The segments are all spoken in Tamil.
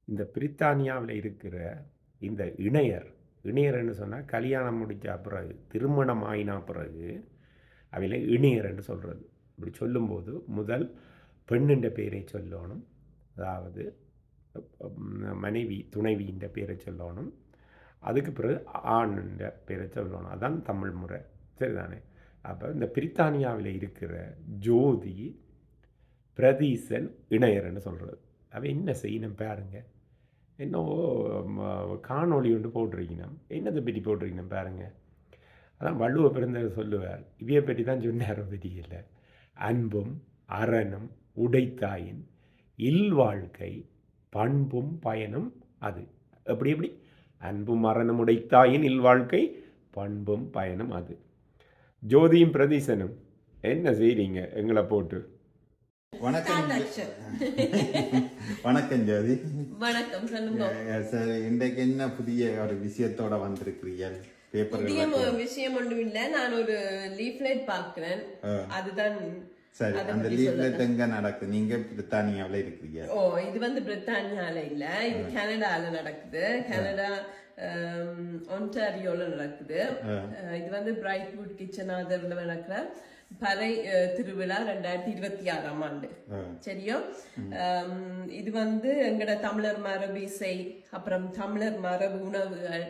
இந்த பிரித்தானியாவில் இருக்கிற இந்த இணையர்ன்னு சொன்னால் கல்யாணம் முடித்த பிறகு திருமணம் ஆயினா பிறகு அவையில் இணையர்ன்னு சொல்கிறது. இப்படி சொல்லும்போது முதல் பெண்ணுன்ற பேரை சொல்லணும், அதாவது மனைவி துணைவின்ற பேரை சொல்லணும், அதுக்கு பிறகு ஆணுன்ற பேரை சொல்லணும். அதான் தமிழ் முறை, சரிதானே? அப்போ இந்த பிரித்தானியாவில் இருக்கிற ஜோதி பிரதீசன் இணையர்ன்னு சொல்கிறது. அவன் என்ன செய்யணும் பாருங்க, என்னவோ காணொளி ஒன்று போட்டிருக்கணும், என்னதை பற்றி போட்டிருக்கணும் பாருங்க. அதான் வள்ளுவ பிறந்தவர் சொல்லுவார், இவையை பற்றி தான் சொன்னார், பெரியல அன்பும் அறனும் உடைத்தாயின் இல்வாழ்க்கை பண்பும் பயனும் அது. எப்படி எப்படி? அன்பும் அறனும் உடைத்தாயின் இல்வாழ்க்கை பண்பும் பயனும் அது. ஜோதியும் பிரதீசனும் என்ன செய்றீங்க எங்களை போட்டு? வணக்கம். வணக்கம் ஜோதி. வணக்கம். சார், இன்றைக்கு என்ன புதிய ஒரு விஷயத்தோட வந்திருக்கிறீர்கள்? புதிய விஷயம் ஒன்றும் இல்ல, நான் ஒரு லீஃப்லெட் பார்க்கிறேன், அதுதான். சரி, அந்த லீஃப்லெட் எங்க நடக்குது? நீங்க பிரித்தானியாவில இருக்கிறீங்க? ஓ, இது வந்து பிரித்தானியால இல்ல, இது கனடால நடக்குது. கனடா ஒன்டாரியோல நடக்குது. இது வந்து பிரைட்வுட் கிச்சன் ஆதரவுல நடக்கிற பறை திருவிழா 2026ஆம் ஆண்டு. சரியா? இது வந்து எங்கட தமிழர் மரபு இசை, அப்புறம் தமிழர் மரபு உணவுகள்,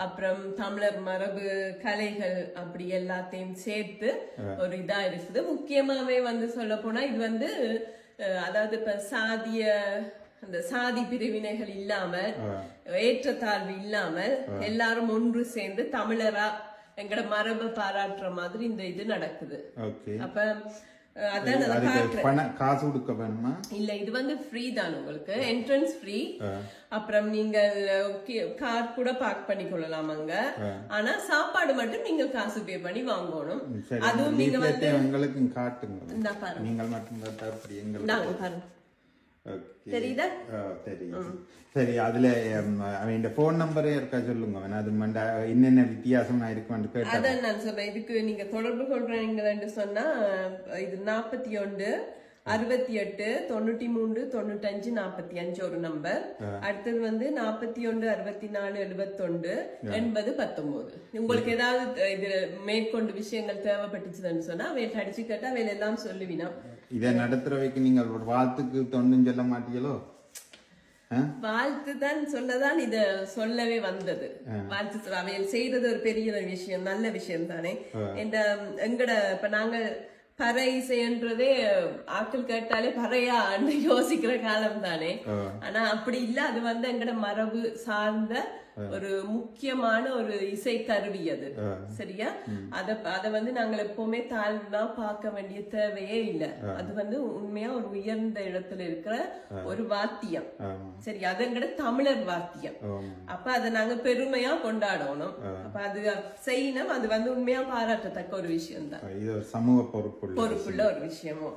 அப்புறம் தமிழர் மரபு கலைகள், அப்படி எல்லாத்தையும் சேர்த்து ஒரு இதா இருக்குது. முக்கியமாவே வந்து சொல்ல போனா இது வந்து அதாவது இப்ப அந்த சாதி பிரிவினைகள் இல்லாமல், ஏற்றத்தாழ்வு இல்லாமல் எல்லாரும் ஒன்று சேர்ந்து தமிழரா எங்கட மரபை பாராட்டுற மாதிரி இந்த இது நடக்குது. அப்ப அதான் காசு கொடுக்க வேணுமா? இல்ல, இது வந்து ஃப்ரீ தான், உங்களுக்கு என்ட்ரன்ஸ் ஃப்ரீ. அப்புறம் நீங்க கார் கூட பார்க் பண்ணி கொள்ளலாம் அங்க. ஆனா சாப்பாடு மட்டும் நீங்க காசு பே பண்ணி வாங்கணும். அதுவும் நீங்க வந்து எங்களுக்கு காட்டுங்க, நீங்கள் மட்டும் பாருங்க. தெரியுதா? தெரியும். சரி, அதுல அவன் போன் நம்பரே இருக்கா சொல்லுங்க, அது என்னென்ன வித்தியாசம் இருக்கும் அதான் நான் சொல்றேன். இதுக்கு நீங்க தொடர்பு கொள்றீங்கன்னு சொன்னா இது 41 68 93 95 45 ஒரு நம்பர். அடுத்தது வந்து 41 64 71 80 19. உங்களுக்கு ஏதாவது இது மேற்கொண்டு விஷயங்கள் தேவைப்பட்டுச்சுன்னு சொன்னா அவைய அடிச்சு கேட்டா அவையில எல்லாம் சொல்லுவீனா. இதை நடத்துறவைக்கு நீங்கள் ஒரு வாழ்த்துக்கு தொண்டும் சொல்ல மாட்டீங்களோ? வாழ்த்து தான் சொல்லதான் இத சொல்லவே வந்தது. வாழ்த்து அவையில் செய்தது ஒரு பெரிய விஷயம், நல்ல விஷயம் தானே. எங்கட இப்ப நாங்க பறை இசைன்றதே ஆட்கள் கேட்டாலே பறையா யோசிக்கிற காலம் தானே. ஆனா அப்படி இல்ல, அது வந்து எங்கட மரபு சார்ந்த ஒரு முக்கியமான ஒரு இசை கருவி அது. சரியா? அத வந்து நாங்கள் எப்பவுமே தாழ்வா பார்க்க வேண்டிய தேவையே இல்லை. அது வந்து உண்மையா ஒரு உயர்ந்த இடத்துல இருக்கிற ஒரு வாத்தியம். சரி, அது எங்கட தமிழர் வாத்தியம். அப்ப அதை நாங்க பெருமையா கொண்டாடணும். அப்ப அது செய்யணும். அது வந்து உண்மையா பாராட்டத்தக்க ஒரு விஷயம் தான். இது ஒரு சமூக பொறுப்புள்ள ஒரு விஷயமும்.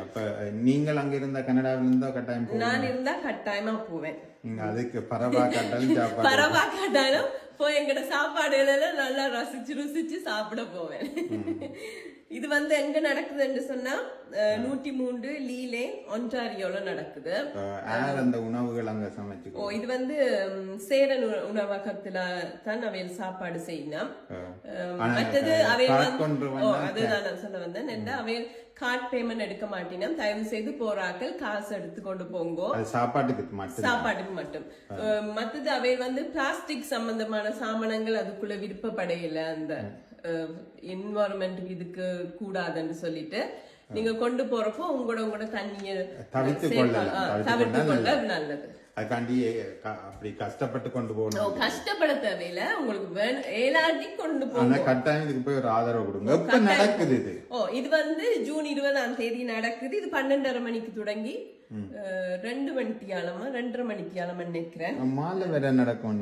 அப்ப நீங்கள் அங்க இருந்தா, கனடாவில இருந்தா கட்டாயம்? நான் இருந்தா கட்டாயமா போவேன். நீங்க அதுக்கு பரவா காட்டாலும் போய் எங்கட சாப்பாடுகள் எல்லாம் நல்லா ருசிச்சு சாப்பிட போவேன். இது வந்து எங்க நடக்குதுன்னு சொன்னா 103 லீலே ஒன்டாரியோல நடக்குது. அந்த உணவுகள் அங்க சமைச்சு. இது வந்து சேரன் உணவகத்துல தான் அவையில் சாப்பாடு செய்யணும். மற்றது அவையில் அதுதான் நான் சொல்ல வந்தேன். அவையில் கார்ட் பேமெண்ட் எடுக்க மாட்டீங்கன்னா தயவு செய்து போறாக்கள் காசு எடுத்து கொண்டு போங்கோ, சாப்பாட்டுக்கு மட்டும். மற்றது அவை வந்து பிளாஸ்டிக் சம்பந்தமான சாமானங்கள் அதுக்குள்ள விருப்பப்படையில அந்த என்வாரன்மெண்ட் இதுக்கு கூடாதுன்னு சொல்லிட்டு நீங்க கொண்டு போறப்போ உங்களோட தண்ணிய தவிர்த்து கொள்ள நல்லது. அதுக்காண்டி அப்படி கஷ்டப்பட்டு கொண்டு போகணும். கஷ்டப்பட தேவையில்ல, உங்களுக்கு ஏலாட்டி கொண்டு போங்க. கட்டாயம் இதுக்கு போய் ஒரு ஆதரவு கொடுங்க. எப்ப நடக்குது இது? இது வந்து ஜூன் 20ஆம் தேதி நடக்குது. இது 12:30 மணிக்கு தொடங்கி 2 மணித்தியாலமா 2:30 மணித்தியாலமா நினைக்கிறேன். மாலை வேற நடக்கும்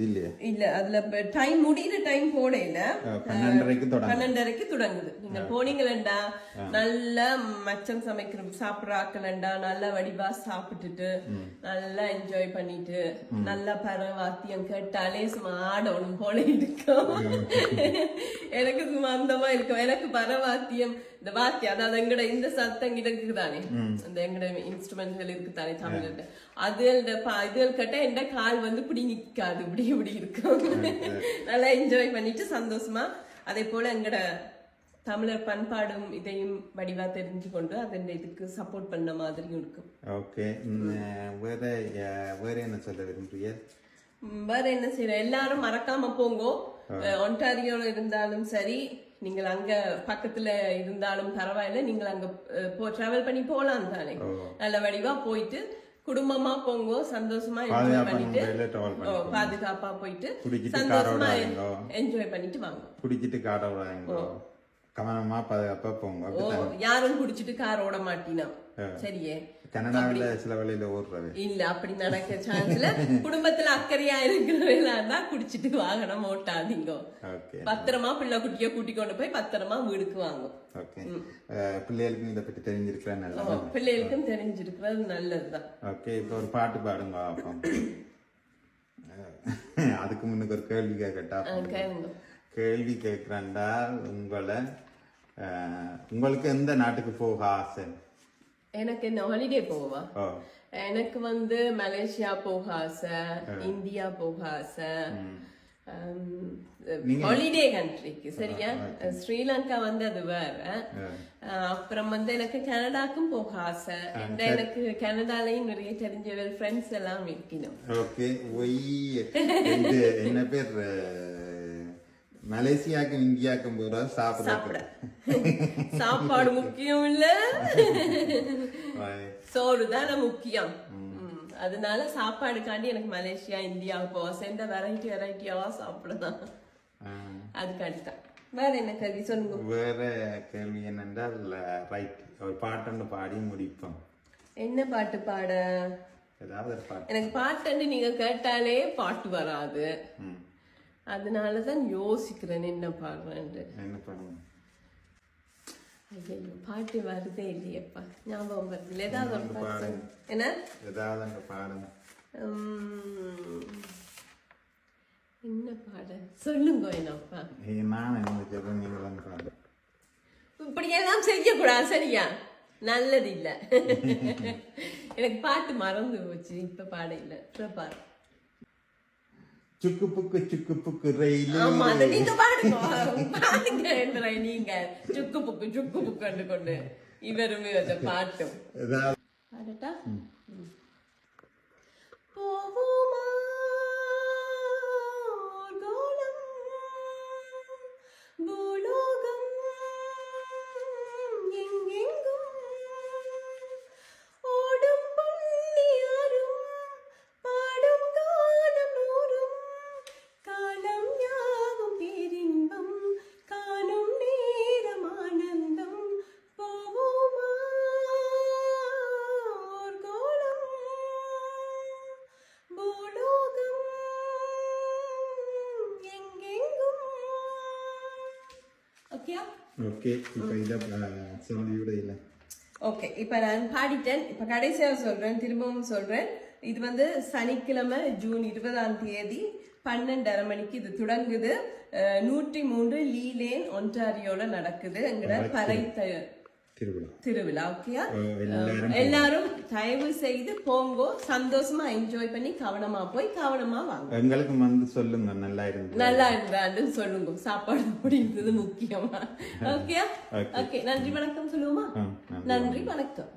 இல்லையா? இல்ல, அதுல டைம் முடிகிற டைம் போட இல்ல, 12:30க்கு தொடங்குது. நீங்க போனீங்களா நல்ல மச்சம் சமைக்கிற சாப்பிடறாக்கலண்டா நல்லா வடிவா சாப்பிட்டுட்டு நல்லா என்ஜாய் பண்ணிட்டு நல்லா பரவாத்தியம் கேட்டாலே சும்மா ஆடணும் போல இருக்கும். எனக்கு சும்மா அந்தமா இருக்கும். எனக்கு பரவாத்தியம் இந்த வாத்தியம் அதாவது எங்கட இந்த சத்தம் இருக்குதானே அந்த எங்கட இன்ஸ்ட்ருமெண்ட்கள் இருக்குதானே தமிழ்ல இதுகள் கிட்ட எந்த கால் வந்து இப்படி நிக்காது இப்படி இருக்கும். நல்லா என்ஜாய் பண்ணிட்டு சந்தோஷமா அதே போல எங்கட தமிழர் பண்பாடும் இதையும் வடிவா தெரிஞ்சு கொண்டு அதன் இதுக்கு சப்போர்ட் பண்ண மாதிரியும் இருக்கும். ஓகே, வேற என்ன சொல்ல விரும்புறீங்க? வேற என்ன செய்யற, எல்லாரும் மறக்காம போங்கோ. ஒன்டாரியோல இருந்தாலும் சரி, நீங்கள் அங்க பக்கத்துல இருந்தாலும் பரவாயில்ல, நீங்கள் அங்க டிராவல் பண்ணி போலாம் தானே. நல்ல வடிவா போயிட்டு குடும்பமா போங்கோ, சந்தோஷமா என்ஜாய் பண்ணிட்டு பாதுகாப்பா போயிட்டு சந்தோஷமா என்ஜாய் பண்ணிட்டு வாங்க. குடிச்சிட்டு காட விடாதீங்க, கவனமா பாதுகாப்பா போங்க. யாரும் குடிச்சிட்டு கார் ஓட மாட்டினா சரியே. கனடாவில சில வழியில ஓடுறது இல்ல, அப்படி நடக்க சான்ஸ்ல குடும்பத்துல அக்கறையா இருக்கிறவங்களா குடிச்சிட்டு வாகனம் ஓட்டாதீங்க. பத்திரமா பிள்ளை குட்டிய கூட்டி கொண்டு போய் பத்திரமா வீடுக்கு வாங்க. பிள்ளைகளுக்கும் இதை பத்தி தெரிஞ்சிருக்கிறேன், நல்லது. பிள்ளைகளுக்கும் தெரிஞ்சிருக்கிறது நல்லதுதான். ஓகே, இப்ப ஒரு பாட்டு பாடுங்க. அதுக்கு முன்னுக்கு ஒரு கேள்வி கேட்கட்டா? கேள்வி கேட்கிறேன்டா, உங்களுக்கு எந்த நாட்டுக்கு போக ஆசை? எனக்கு என்ன ஹாலிடே போவா? எனக்கு வந்து மலேசியா போக ஆசை, இந்தியா போக ஆசை, ஹாலிடே கண்ட்ரிக்கு. சரியா, ஸ்ரீலங்கா வந்து அது வேற. அப்புறம் வந்து எனக்கு கனடாக்கும் போக ஆசை. எனக்கு கனடாலையும் நிறைய தெரிஞ்ச ஃப்ரெண்ட்ஸ் எல்லாம் இருக்கணும். ஓகே, என்ன பேர் மலேசியாக்கும் இந்தியாக்கும் போற சாப்பிட சாப்பாடு முக்கியம் இல்ல, சோறு தானே முக்கியம். அதனால சாப்பாடுக்காண்டி எனக்கு மலேசியா இந்தியாவுக்கு போவா. சேர்ந்த வெரைட்டியாவா சாப்பிடலாம், அதுக்காண்டி தான். வேற என்ன கேள்வி சொல்லுங்க? வேற கேள்வி என்னென்றால், ரைட், ஒரு பாட்டு பாடி முடிப்போம். என்ன பாட்டு பாட? ஏதாவது ஒரு பாட்டு. எனக்கு பாட்டு நீங்க கேட்டாலே பாட்டு வராது, அதனாலதான் யோசிக்கிறேன் என்ன பாடுறேன். என்ன பாடுங்க? ஐயோ, பாட்டு வருதே இல்லையப்பா, ஞாபகம் வருது. ஏதாவது ஒரு பாடு. என்ன? ஏதாவது பாடுங்க. என்ன பாட சொல்லுங்க. என்னப்பா நான் என்ன சொல்றேன், நீங்க பாடு. இப்படி எல்லாம் செய்யக்கூடாது, சரியா? நல்லது இல்ல. எனக்கு பாட்டு மறந்து போச்சு, இப்ப பாட இல்ல. பாரு, சுக்கு புக்கு ரயில். ஆமா, அத நீங்க பாடுங்க. நீங்க சுக்கு புக்கு கொண்டு இவருமே வச்ச பாட்டும் பாடட்டா? போவோமா கோலம் பூலோகம் எங்கெங்கும் ஓடும் புள்ளியாரும் பாடும் காலம் நூறும் காலம் யாவும் பேரின்பம் காணும் நேரம் ஆனந்தம். போவோமா கோலம் பூலோகம் எங்கெங்கும். ஓகேயா? ஓகே, இப்போ இதை சொல்லிவிட இல்லை. ஓகே, இப்போ நான் பாடிட்டேன். இப்போ கடைசியாக சொல்றேன், திரும்பவும் சொல்றேன். இது வந்து சனிக்கிழமை ஜூன் 20 12:30 மணிக்கு இது தொடங்குது. 103 லீலேன் ஒன்டாரியோல நடக்குது எங்கட பறை திருவிழா. ஓகேயா? எல்லாரும் தயவு செய்து போங்கோ, சந்தோஷமா என்ஜாய் பண்ணி கவனமா போய் கவனமா வாங்க. எங்களுக்கு வந்து சொல்லுங்க, நல்லா இருந்தான்னு சொல்லுங்க. சாப்பாடு அப்படின்றது முக்கியமா. ஓகே, நன்றி வணக்கம் சொல்லுவோமா? நன்றி வணக்கம்.